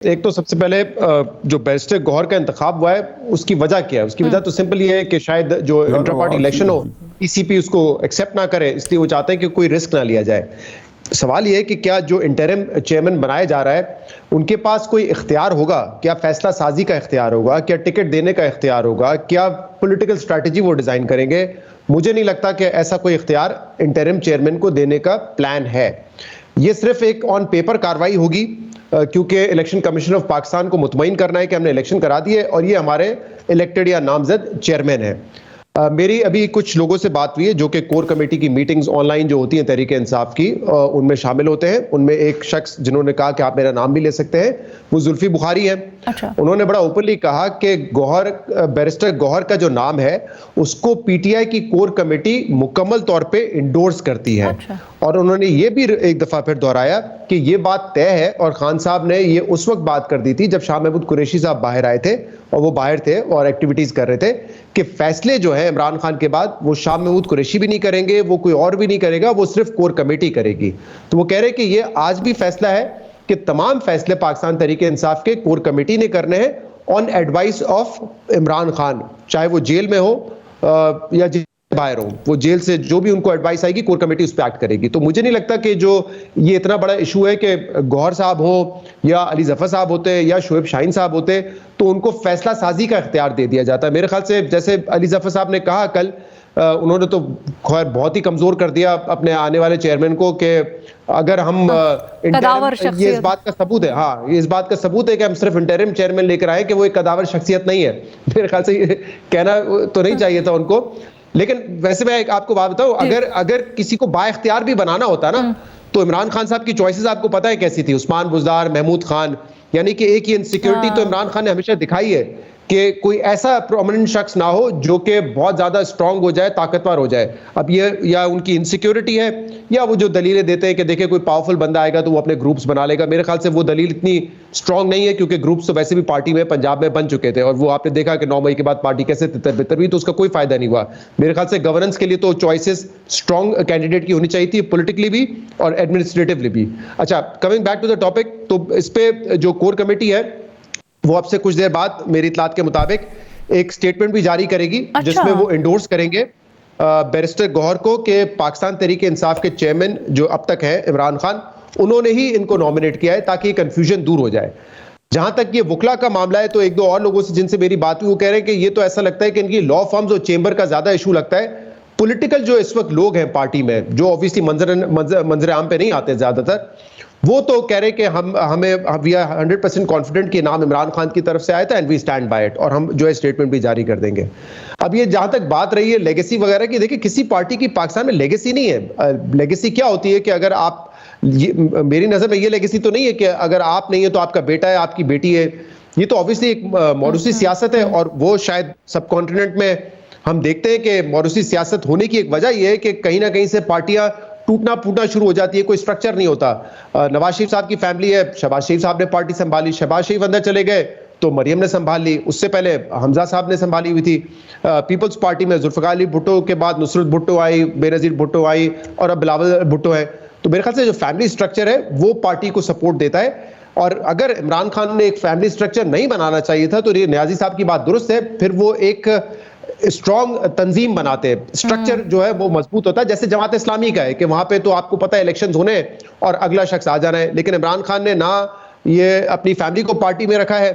ایک تو سب سے پہلے جو بیرسٹر گوہر کا انتخاب ہوا ہے اس کی وجہ کیا ہے؟ اس کی وجہ تو سمپل یہ ہے کہ شاید جو انٹر پارٹی الیکشن ہو ای سی پی اس کو ایکسیپٹ نہ کرے، اس لیے وہ چاہتے ہیں کہ کوئی رسک نہ لیا جائے۔ سوال یہ ہے کہ کیا جو انٹرم چیئرمین بنایا جا رہا ہے ان کے پاس کوئی اختیار ہوگا؟ کیا فیصلہ سازی کا اختیار ہوگا؟ کیا ٹکٹ دینے کا اختیار ہوگا؟ کیا پولیٹیکل اسٹریٹجی وہ ڈیزائن کریں گے؟ مجھے نہیں لگتا کہ ایسا کوئی اختیار انٹرم چیئرمین کو دینے کا پلان ہے۔ یہ صرف ایک آن پیپر کاروائی ہوگی کیونکہ الیکشن کمیشن آف پاکستان کو مطمئن کرنا ہے کہ ہم نے الیکشن کرا دی ہے اور یہ ہمارے الیکٹڈ یا نامزد چیئرمین ہیں۔ میری ابھی کچھ لوگوں سے بات ہوئی ہے جو کہ کور کمیٹی کی میٹنگز آن لائن جو ہوتی ہیں تحریک انصاف کی، ان میں شامل ہوتے ہیں۔ ان میں ایک شخص جنہوں نے کہا کہ آپ میرا نام بھی لے سکتے ہیں، وہ زلفی بخاری ہیں۔ انہوں نے بڑا اوپنلی کہا کہ بیرسٹر گوہر کا جو نام ہے اس کو پی ٹی آئی کی کور کمیٹی مکمل طور پہ انڈورس کرتی ہے، اور انہوں نے یہ بھی ایک دفعہ پھر دہرایا کہ یہ بات طے ہے، اور خان صاحب نے یہ اس وقت بات کر دی تھی جب شاہ محمود قریشی صاحب باہر آئے تھے، اور وہ باہر تھے اور ایکٹیویٹیز کر رہے تھے، کہ فیصلے جو ہیں عمران خان کے بعد وہ شاہ محمود قریشی بھی نہیں کریں گے، وہ کوئی اور بھی نہیں کرے گا، وہ صرف کور کمیٹی کرے گی۔ تو وہ کہہ رہے کہ یہ آج بھی فیصلہ ہے کہ تمام فیصلے پاکستان تحریک انصاف کے کور کمیٹی نے کرنے ہیں آن ایڈوائس آف عمران خان، چاہے وہ جیل میں ہو یا باہر ہو، وہ جیل سے جو بھی ان کو ایڈوائس آئے گی کور کمیٹی اس پہ ایکٹ کرے گی۔ تو مجھے نہیں لگتا کہ جو یہ اتنا بڑا ایشو ہے کہ گوہر صاحب ہو یا علی ظفر صاحب ہوتے یا شعیب شاہین صاحب ہوتے تو ان کو فیصلہ سازی کا اختیار دے دیا جاتا ہے۔ میرے خیال سے جیسے علی ظفر صاحب نے کہا کل، انہوں نے تو خیر بہت ہی کمزور کر دیا اپنے آنے والے چیئرمین کو کہ اگر ہم یہ اس بات کا ثبوت ہے، ہاں یہ اس بات کا ثبوت ہے کہ ہم صرف انٹرم چیئرمین لے کر آئے کہ وہ ایک قداور شخصیت نہیں ہے۔ میرے خیال سے یہ کہنا تو نہیں چاہیے تھا ان کو، لیکن ویسے میں آپ کو بات بتاؤں، اگر کسی کو با اختیار بھی بنانا ہوتا نا تو عمران خان صاحب کی چوائسز آپ کو پتہ ہے کیسی تھی؟ عثمان بزدار، محمود خان، یعنی کہ ایک ہی انسیکیورٹی تو عمران خان نے ہمیشہ دکھائی ہے کہ کوئی ایسا پرومیننٹ شخص نہ ہو جو کہ بہت زیادہ اسٹرانگ ہو جائے، طاقتور ہو جائے۔ اب یہ یا ان کی انسیکیورٹی ہے یا وہ جو دلیلیں دیتے ہیں کہ دیکھیں کوئی پاورفل بندہ آئے گا تو وہ اپنے گروپس بنا لے گا۔ میرے خیال سے وہ دلیل اتنی اسٹرانگ نہیں ہے کیونکہ گروپس تو ویسے بھی پارٹی میں پنجاب میں بن چکے تھے، اور وہ آپ نے دیکھا کہ 9 مئی کے بعد پارٹی کیسے تتر بتر ہوئی، تو اس کا کوئی فائدہ نہیں ہوا۔ میرے خیال سے گورننس کے لیے تو چوائسز اسٹرانگ کینڈیڈیٹ کی ہونی چاہیے تھی، پولیٹیکلی بھی اور ایڈمنسٹریٹولی بھی۔ اچھا، coming back to the topic, تو اس پہ جو کور کمیٹی ہے وہ اب سے کچھ دیر بعد میری اطلاعات کے مطابق ایک سٹیٹمنٹ بھی جاری کرے گی جس میں وہ انڈورس کریں گے بیرسٹر گوہر کو کہ پاکستان تحریک انصاف کے چیئرمین جو اب تک ہے عمران خان، انہوں نے ہی ان کو نامنیٹ کیا ہے تاکہ یہ کنفیوژن دور ہو جائے۔ جہاں تک یہ وکلا کا معاملہ ہے تو ایک دو اور لوگوں سے جن سے میری بات ہوئی وہ کہہ رہے ہیں کہ یہ تو ایسا لگتا ہے کہ ان کی لا فارمز اور چیمبر کا زیادہ ایشو لگتا ہے۔ پولیٹیکل جو اس وقت لوگ ہیں پارٹی میں جو آبویسلی منظر عام پہ نہیں آتے زیادہ تر، وہ تو کہہ رہے کہ ہمیں وی آر 100% کانفیڈنٹ کہ نام عمران خان کی طرف سے آیا تھا and we stand by it, اور ہم جو ہے اسٹیٹمنٹ بھی جاری کر دیں گے۔ اب یہ جہاں تک بات رہی ہے لیگیسی وغیرہ کی، دیکھیں کسی پارٹی کی پاکستان میں لیگیسی نہیں ہے۔ لیگیسی کیا ہوتی ہے کہ اگر آپ، میری نظر میں یہ لیگیسی تو نہیں ہے کہ اگر آپ نہیں ہے تو آپ کا بیٹا ہے، آپ کی بیٹی ہے۔ یہ تو آبویسلی ایک موروثی سیاست ہے، اور وہ شاید سب کانٹیننٹ میں ہم دیکھتے ہیں کہ موروثی سیاست ہونے کی ایک وجہ یہ ہے کہ کہیں نہ کہیں سے پارٹیاں ٹوٹنا پھوٹنا شروع ہو جاتی ہے، کوئی سٹرکچر نہیں ہوتا۔ نواز شریف صاحب کی فیملی ہے، شہباز شریف صاحب نے پارٹی سنبھالی، شہباز شریف اندر چلے گئے تو مریم نے سنبھال لی، اس سے پہلے حمزہ صاحب نے سنبھالی ہوئی تھی۔ پیپلز پارٹی میں ذوالفقار علی بھٹو کے بعد نصرت بھٹو آئی، بے نظیر بھٹو آئی، اور اب بلاول بھٹو ہے۔ تو میرے خیال سے جو فیملی سٹرکچر ہے وہ پارٹی کو سپورٹ دیتا ہے، اور اگر عمران خان نے ایک فیملی سٹرکچر نہیں بنانا چاہیے تھا تو نیازی صاحب کی بات درست ہے، پھر وہ ایک اسٹرانگ تنظیم بناتے ہیں، اسٹرکچر جو ہے وہ مضبوط ہوتا ہے، جیسے جماعت اسلامی کا ہے کہ وہاں پہ تو آپ کو پتہ ہے الیکشنز ہونے ہیں اور اگلا شخص آ جانا ہے۔ لیکن عمران خان نے نہ یہ اپنی فیملی کو پارٹی میں رکھا ہے